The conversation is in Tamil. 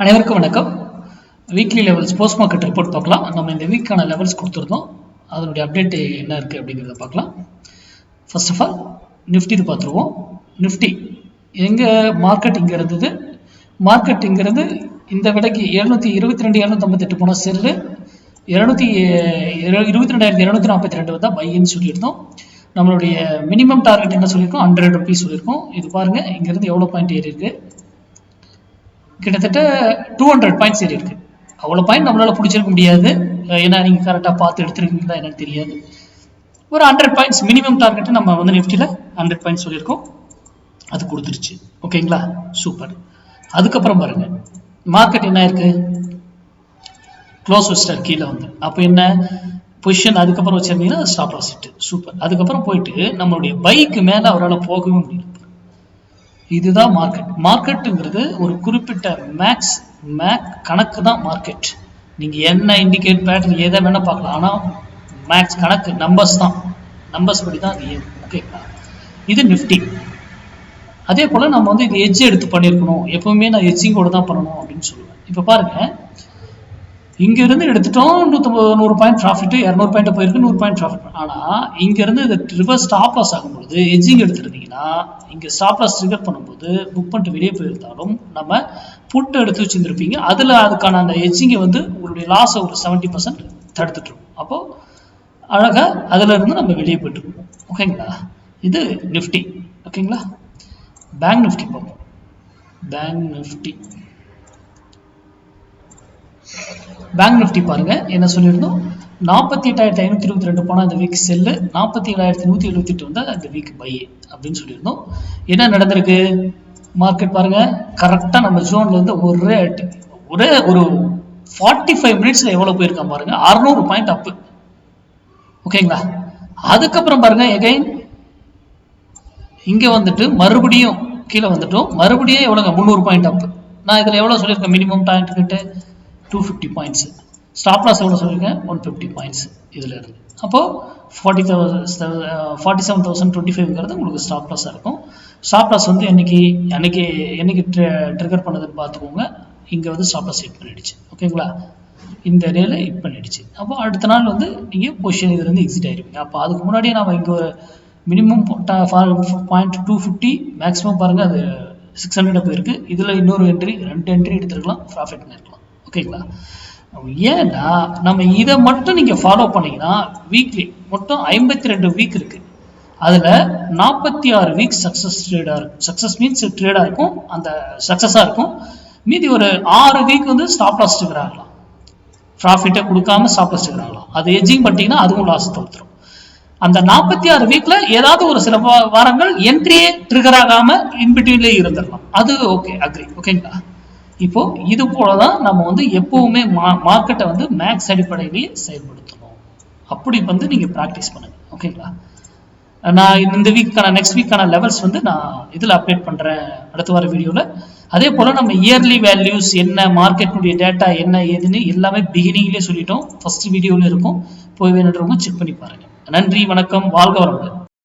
அனைவருக்கும் வணக்கம். Weekly levels post market report பார்க்கலாம். நம்ம இந்த வீக்கான லெவல்ஸ் கொடுத்துருந்தோம், அதனுடைய அப்டேட் என்ன இருக்குது அப்படிங்கிறத பார்க்கலாம். ஃபர்ஸ்ட் ஆஃப் ஆல் நிஃப்டி இது பார்த்துருவோம். நிஃப்டி எங்கே மார்க்கெட் இங்கே இருந்தது, மார்க்கெட் இங்கிறது இந்த விடைக்கு 722 758 போன செல்லு 22,242 வந்தால் பைன்னு சொல்லியிருந்தோம். நம்மளுடைய மினிமம் டார்கெட் என்ன சொல்லியிருக்கோம், 100 rupees சொல்லியிருக்கோம். இது பாருங்கள், இங்கேருந்து எவ்வளோ பாயிண்ட் ஏறி இருக்குது, கிட்டத்தட்ட 200 பாயிண்ட்ஸ் ஏறி இருக்கு. அவ்வளோ பாயிண்ட் நம்மளால பிடிச்சிருக்க முடியாது, ஏன்னா நீங்கள் கரெக்டாக பார்த்து எடுத்துருக்கீங்களா எனக்கு தெரியாது. ஒரு 100 பாயிண்ட்ஸ் மினிமம் டார்கெட்டு நம்ம வந்து நிஃப்டியில் 100 பாயிண்ட்ஸ் சொல்லியிருக்கோம், அது கொடுத்துருச்சு. ஓகேங்களா, சூப்பர். அதுக்கப்புறம் பாருங்க, மார்க்கெட் என்ன இருக்கு, க்ளோஸ் வச்சிட்டார் கீழே வந்து. அப்போ என்ன பொசிஷன் அதுக்கப்புறம் வச்சிருந்தீங்கன்னா ஸ்டாப் லாஸ் ஹிட், சூப்பர். அதுக்கப்புறம் போயிட்டு நம்மளுடைய பைக்கு மேலே அவரால் போகவே முடியல. இதுதான் மார்க்கெட். மார்க்கெட்டுங்கிறது ஒரு குறிப்பிட்ட மேக்ஸ் கணக்கு தான் மார்க்கெட். நீங்கள் என்ன இண்டிகேட் பேட்டர்ன் எதை வேணால் பார்க்கலாம், ஆனால் மேக்ஸ் கணக்கு நம்பர்ஸ் தான், நம்பர்ஸ் படி தான் அது ஏறும். ஓகேங்களா, இது நிஃப்டி. அதே போல் நம்ம வந்து இது எட்ஜ் எடுத்து பண்ணியிருக்கணும், எப்பவுமே நான் எட்ஜிங்கோடு தான் பண்ணணும் அப்படின்னு சொல்லுவேன். இப்போ பாருங்கள், இங்கிருந்து எடுத்துட்டோம், 100 பாயிண்ட் ப்ராஃபிட், 200 பாயிண்ட் போயிருக்கு, 100 பாயிண்ட் ப்ராஃபிட். ஆனால் இங்கிருந்து இது ரிவர்ஸ் ஸ்டாப் லாஸ் ஆகும்போது எட்ஜிங் எடுத்துருந்தீங்கன்னா, இங்கே ஸ்டாப் லாஸ் ட்ரிகர் பண்ணும்போது புக் பண்ணிட்டு வெளியே போயிருந்தாலும் நம்ம புட்டு எடுத்து வச்சுருந்துருப்பீங்க. அதில் அதுக்கான அந்த எட்ஜிங்கை வந்து உங்களுடைய லாஸை ஒரு 70% தடுத்துட்டுருக்கும். அப்போது அழகாக அதில் இருந்து நம்ம வெளியே போயிட்டுருக்கோம். ஓகேங்களா, இது நிஃப்டி. ஓகேங்களா, பேங்க் நிஃப்டி பார்ப்போம். பேங்க் நிஃப்டி பாருங்க, என்ன சொல்லியிருந்தோம், 48,522 போனால் இந்த வீக் செல்லு, 47,178 வந்தால் இந்த வீக் பை அப்படின்னு சொல்லியிருந்தோம். என்ன நடந்திருக்கு, மார்க்கெட் பாருங்க கரெக்டாக நம்ம ஜோன்ல இருந்து ஒரே ஒரு 45 மினிட்ஸ்ல எவ்வளோ போயிருக்கான் பாருங்க, 600 பாயிண்ட் அப்பு. ஓகேங்களா, அதுக்கப்புறம் பாருங்க எகைன் இங்க வந்துட்டு மறுபடியும் கீழே வந்துட்டோம், மறுபடியும் எவ்வளோங்க 300 பாயிண்ட் அப்பு. நான் இதில் எவ்வளோ சொல்லியிருக்கேன், minimum target 250 points, stop loss எவ்வளோ சொல்லியிருக்கேன் 150 பாயிண்ட்ஸ் இதில் இருந்து. அப்போது 47,025 உங்களுக்கு ஸ்டாப் லாஸாக இருக்கும். ஸ்டாப் லாஸ் வந்து என்னைக்கு ட்ரிகர் பண்ணதுன்னு பார்த்துக்கோங்க. இங்கே வந்து ஸ்டாப் லாஸ் ஹிட் பண்ணிடுச்சு. ஓகேங்களா, இந்த ஏரியாவில் ஹிட் பண்ணிடுச்சு. அப்போ அடுத்த நாள் வந்து நீங்கள் பொசிஷன் இதுலேருந்து எக்ஸிட் ஆகிருப்பீங்க. அப்போ அதுக்கு முன்னாடியே நம்ம இங்கே ஒரு மினிமம் பாயிண்ட் 250, மேக்ஸிமம் பாருங்கள் அது 600 போயிருக்கு. இதில் இன்னொரு என்ட்ரி 2 என்ட்ரி எடுத்துருக்கலாம், ப்ராஃபிட் பண்ணிருக்கலாம். ஓகேங்களா, ஏன்னா நம்ம இதை மட்டும் நீங்கள் ஃபாலோ பண்ணீங்கன்னா வீக்லி மொத்தம் 52 வீக் இருக்குது. அதில் 46 வீக் சக்ஸஸ் ட்ரேடாக இருக்கும். சக்ஸஸ் மீன்ஸ் ட்ரேடாக இருக்கும், அந்த சக்ஸஸாக இருக்கும். மீதி ஒரு 6 வீக் வந்து ஸ்டாப் லாஸ் ட்ரிகர் ஆகலாம், ப்ராஃபிட்டை கொடுக்காம ஸ்டாப் லாஸ் ட்ரிகர் ஆகலாம். அது எட்ஜிங் பண்ணிட்டீங்கன்னா அதுவும் லாஸ் தவிர்த்துரும். அந்த 46 வீக்ல ஏதாவது ஒரு சில வாரங்கள் என்ட்ரியே ட்ரிகர் ஆகாம இன்பிட்வீன்லேயே இருந்துடலாம், அது ஓகே, அக்ரி. ஓகேங்களா, இப்போ இது போலதான் நம்ம வந்து எப்பவுமே மார்க்கெட்டை வந்து மேக்ஸ் அடிப்படையிலேயே செயல்படுத்தணும். அப்படி வந்து நீங்க ப்ராக்டிஸ் பண்ணுங்க. ஓகேங்களா, நான் இந்த வீக்கான நெக்ஸ்ட் வீக்கான லெவல்ஸ் வந்து நான் இதில் அப்டேட் பண்றேன் அடுத்த வார வீடியோவில். அதே போல நம்ம இயர்லி வேல்யூஸ் என்ன, மார்க்கெட்டுடைய டேட்டா என்ன ஏதுன்னு எல்லாமே பிகினிங்லேயே சொல்லிட்டோம், ஃபர்ஸ்ட் வீடியோவில் இருக்கும், போய் வேணுன்றவங்க செக் பண்ணி பாருங்க. நன்றி, வணக்கம், வாழ்க வளமுடன்.